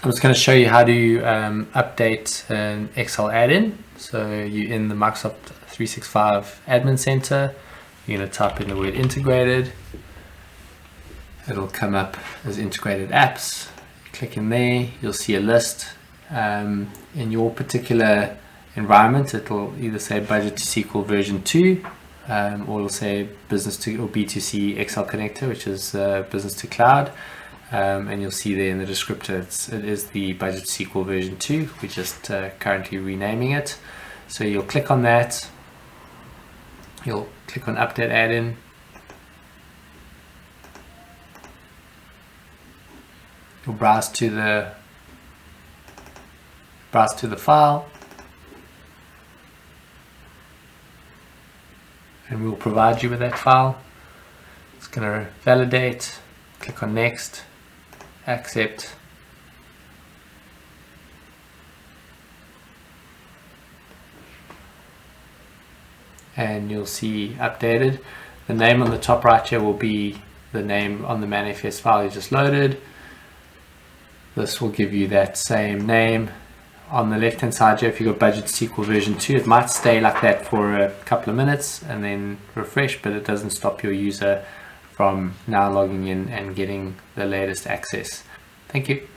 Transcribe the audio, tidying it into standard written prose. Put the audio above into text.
I'm just going to show you how to update an Excel add-in. So you're in the Microsoft 365 Admin Center. You're going to type in the word integrated. It'll come up as integrated apps. Click in there, you'll see a list. In your particular environment, it'll either say Budget2SQL version 2, or it'll say business to or B2C Excel connector, which is business to cloud. And you'll see there in the descriptor it is the Budget2SQL version 2. We're just currently renaming it. So you'll click on that. You'll click on Update Add-in. You'll browse to the file, and we'll provide you with that file. It's going to validate. Click on Next. Accept, and you'll see updated. The name on the top right here will be the name on the manifest file you just loaded. This will give you that same name. On the left hand side here, if you've got Budget2SQL version 2, it might stay like that for a couple of minutes and then refresh, but it doesn't stop your user from now logging in and getting the latest access. Thank you.